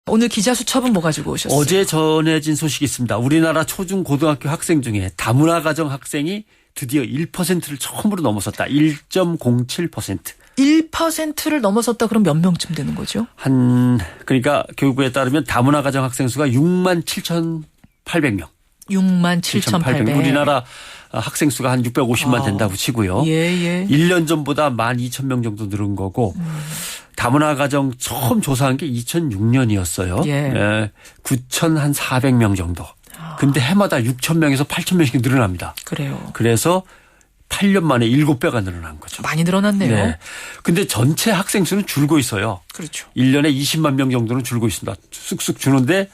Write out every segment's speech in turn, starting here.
오늘 기자수첩은 뭐 가지고 오셨어요? 어제 전해진 소식이 있습니다. 우리나라 초중 고등학교 학생 중에 다문화 가정 학생이 드디어 1%를 처음으로 넘어섰다. 1.07%. 1%를 넘어섰다 그럼 몇 명쯤 되는 거죠? 그러니까 교육부에 따르면 다문화 가정 학생 수가 67,800명. 67,800명. 우리나라 학생 수가 한 650만 된다고 치고요. 예. 1년 전보다 12,000명 정도 늘은 거고 다문화 가정 처음 조사한 게 2006년이었어요. 예. 9,400명 정도. 근데 해마다 6,000명에서 8,000명씩 늘어납니다. 그래요. 그래서 8년 만에 7배가 늘어난 거죠. 많이 늘어났네요. 네. 근데 전체 학생 수는 줄고 있어요. 그렇죠. 1년에 20만 명 정도는 줄고 있습니다. 쑥쑥 주는데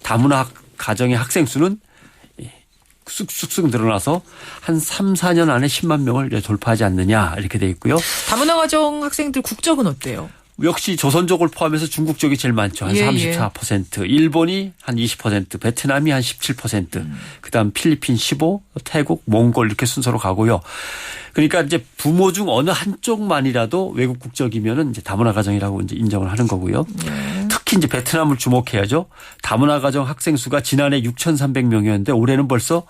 다문화 가정의 학생 수는 쑥쑥 늘어나서 한 3, 4년 안에 10만 명을 돌파하지 않느냐 이렇게 돼 있고요. 다문화 가정 학생들 국적은 어때요? 역시 조선족을 포함해서 중국족이 제일 많죠. 한 34%, 일본이 한 20%, 베트남이 한 17%, 그다음 필리핀 15%, 태국, 몽골 이렇게 순서로 가고요. 그러니까 이제 부모 중 어느 한쪽만이라도 외국 국적이면은 이제 다문화 가정이라고 이제 인정을 하는 거고요. 특히 이제 베트남을 주목해야죠. 다문화 가정 학생 수가 지난해 6,300명이었는데 올해는 벌써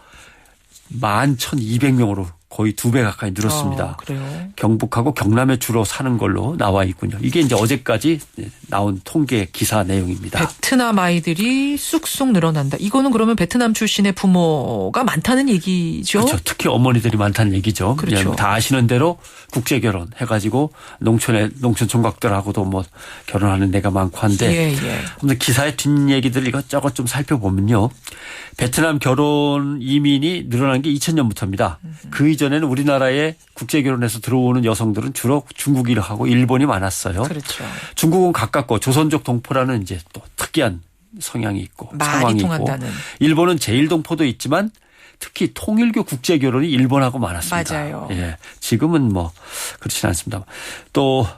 11,200명으로 거의 2배 가까이 늘었습니다. 그래요? 경북하고 경남에 주로 사는 걸로 나와 있군요. 이게 이제 어제까지 나온 통계 기사 내용입니다. 베트남 아이들이 쑥쑥 늘어난다. 이거는 그러면 베트남 출신의 부모가 많다는 얘기죠? 그렇죠. 특히 어머니들이 많다는 얘기죠. 그렇죠. 다 아시는 대로 국제 결혼 해가지고 농촌 총각들하고도 뭐 결혼하는 데가 많고 한데 아무튼 기사의 뒷얘기들 이것저것 좀 살펴보면요. 베트남 결혼 이민이 늘어난 게 2000년부터입니다. 그 이전에는 우리나라에 국제 결혼해서 들어오는 여성들은 주로 중국인하고 일본이 많았어요. 그렇죠. 중국은 가깝고 조선족 동포라는 이제 또 특이한 성향이 있고 많이 통한다는. 있고 일본은 제1동포도 있지만 특히 통일교 국제 결혼이 일본하고 많았습니다. 맞아요. 예. 지금은 뭐 그렇지는 않습니다. 또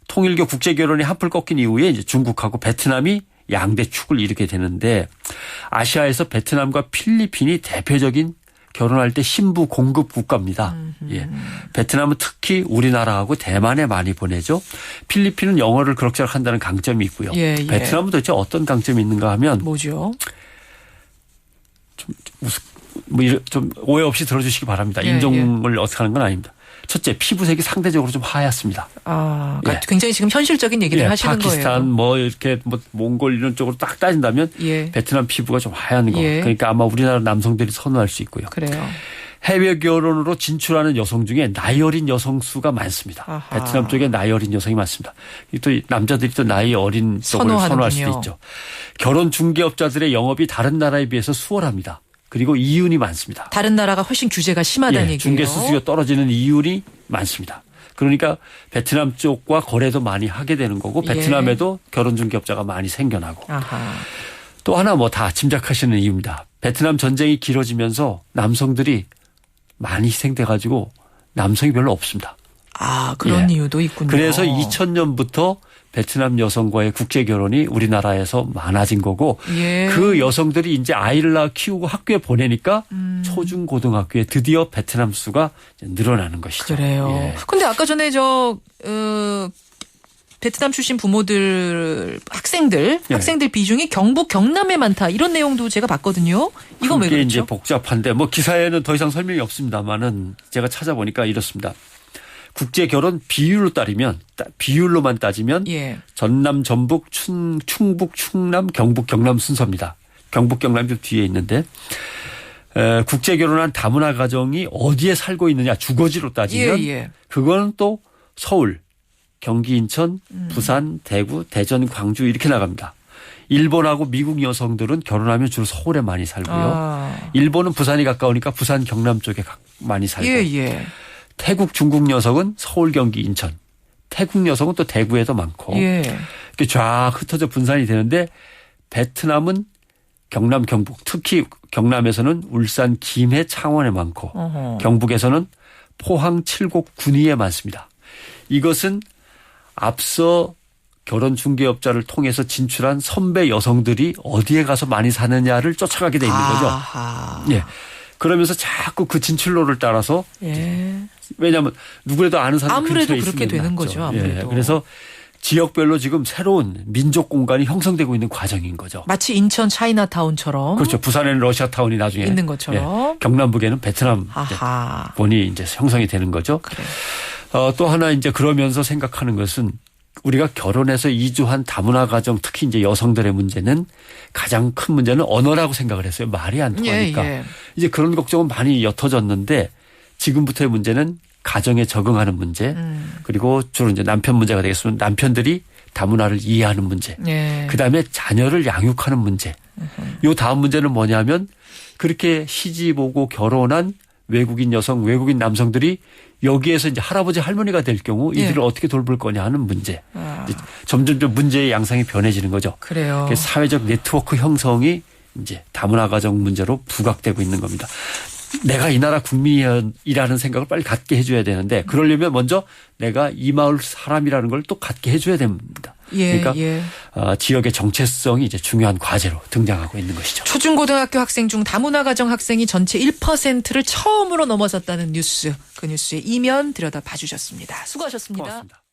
통일교 국제 결혼이 한풀 꺾인 이후에 이제 중국하고 베트남이 양대 축을 이루게 되는데 아시아에서 베트남과 필리핀이 대표적인 결혼할 때 신부 공급 국가입니다. 예. 베트남은 특히 우리나라하고 대만에 많이 보내죠. 필리핀은 영어를 그럭저럭 한다는 강점이 있고요. 베트남은 도대체 어떤 강점이 있는가 하면 뭐죠? 좀 오해 없이 들어주시기 바랍니다. 인종을 어떻게 하는 건 아닙니다. 첫째, 피부색이 상대적으로 좀 하얗습니다. 그러니까 굉장히 지금 현실적인 얘기를 하시는 거예요. 파키스탄 뭐 이렇게 뭐 몽골 이런 쪽으로 딱 따진다면 베트남 피부가 좀 하얀 거. 그러니까 아마 우리나라 남성들이 선호할 수 있고요. 그래요. 해외 결혼으로 진출하는 여성 중에 나이 어린 여성 수가 많습니다. 아하. 베트남 쪽에 나이 어린 여성이 많습니다. 또 남자들이 또 나이 어린 쪽을 선호할 수도 있죠. 결혼 중개업자들의 영업이 다른 나라에 비해서 수월합니다. 그리고 이윤이 많습니다. 다른 나라가 훨씬 규제가 심하다는 얘기예요. 중개 수수료 떨어지는 이윤이 많습니다. 그러니까 베트남 쪽과 거래도 많이 하게 되는 거고 베트남에도 결혼 중개업자가 많이 생겨나고. 또 하나 뭐 다 짐작하시는 이유입니다. 베트남 전쟁이 길어지면서 남성들이 많이 희생돼 가지고 남성이 별로 없습니다. 그런 이유도 있군요. 그래서 2000년부터 베트남 여성과의 국제 결혼이 우리나라에서 많아진 거고 그 여성들이 이제 아이를 낳아 키우고 학교에 보내니까 초중 고등학교에 드디어 베트남 수가 늘어나는 것이죠. 그래요. 근데 아까 전에 베트남 출신 부모들 학생들 비중이 경북 경남에 많다 이런 내용도 제가 봤거든요. 이건 왜 그렇죠? 이게 이제 복잡한데 뭐 기사에는 더 이상 설명이 없습니다만은 제가 찾아보니까 이렇습니다. 국제 결혼 비율로만 따지면 전남, 전북, 충북, 충남, 경북, 경남 순서입니다. 경북, 경남이 좀 뒤에 있는데 국제 결혼한 다문화 가정이 어디에 살고 있느냐 주거지로 따지면 그거는 또 서울, 경기, 인천, 부산, 대구, 대전, 광주 이렇게 나갑니다. 일본하고 미국 여성들은 결혼하면 주로 서울에 많이 살고요. 일본은 부산이 가까우니까 부산, 경남 쪽에 많이 살고. 태국, 중국 여성은 서울, 경기, 인천. 태국 여성은 또 대구에도 많고. 이렇게 쫙 흩어져 분산이 되는데 베트남은 경남, 경북. 특히 경남에서는 울산, 김해, 창원에 많고 경북에서는 포항, 칠곡, 군위에 많습니다. 이것은 앞서 결혼 중개업자를 통해서 진출한 선배 여성들이 어디에 가서 많이 사느냐를 쫓아가게 돼 있는 거죠. 그러면서 자꾸 그 진출로를 따라서 왜냐하면 누구라도 아는 사람 아무래도 근처에 그렇게 있으면 되는 낫죠. 거죠. 아무래도. 그래서 지역별로 지금 새로운 민족 공간이 형성되고 있는 과정인 거죠. 마치 인천 차이나타운처럼. 그렇죠. 부산에는 러시아타운이 나중에 있는 것처럼. 예, 경남북에는 베트남 본이 이제 형성이 되는 거죠. 그래. 또 하나 이제 그러면서 생각하는 것은 우리가 결혼해서 이주한 다문화 가정 특히 이제 여성들의 문제는 가장 큰 문제는 언어라고 생각을 했어요. 말이 안 통하니까. 예. 이제 그런 걱정은 많이 옅어졌는데 지금부터의 문제는 가정에 적응하는 문제 그리고 주로 이제 남편 문제가 되겠으면 남편들이 다문화를 이해하는 문제. 예. 그다음에 자녀를 양육하는 문제. 요 다음 문제는 뭐냐면 그렇게 시집 오고 결혼한 외국인 여성, 외국인 남성들이 여기에서 이제 할아버지 할머니가 될 경우 이들을 어떻게 돌볼 거냐 하는 문제. 점점 문제의 양상이 변해지는 거죠. 그래요. 사회적 네트워크 형성이 이제 다문화 가정 문제로 부각되고 있는 겁니다. 내가 이 나라 국민이라는 생각을 빨리 갖게 해줘야 되는데 그러려면 먼저 내가 이 마을 사람이라는 걸 또 갖게 해줘야 됩니다. 그러니까 지역의 정체성이 이제 중요한 과제로 등장하고 있는 것이죠. 초중고등학교 학생 중 다문화 가정 학생이 전체 1%를 처음으로 넘어섰다는 뉴스. 그 뉴스의 이면 들여다봐 주셨습니다. 수고하셨습니다. 고맙습니다.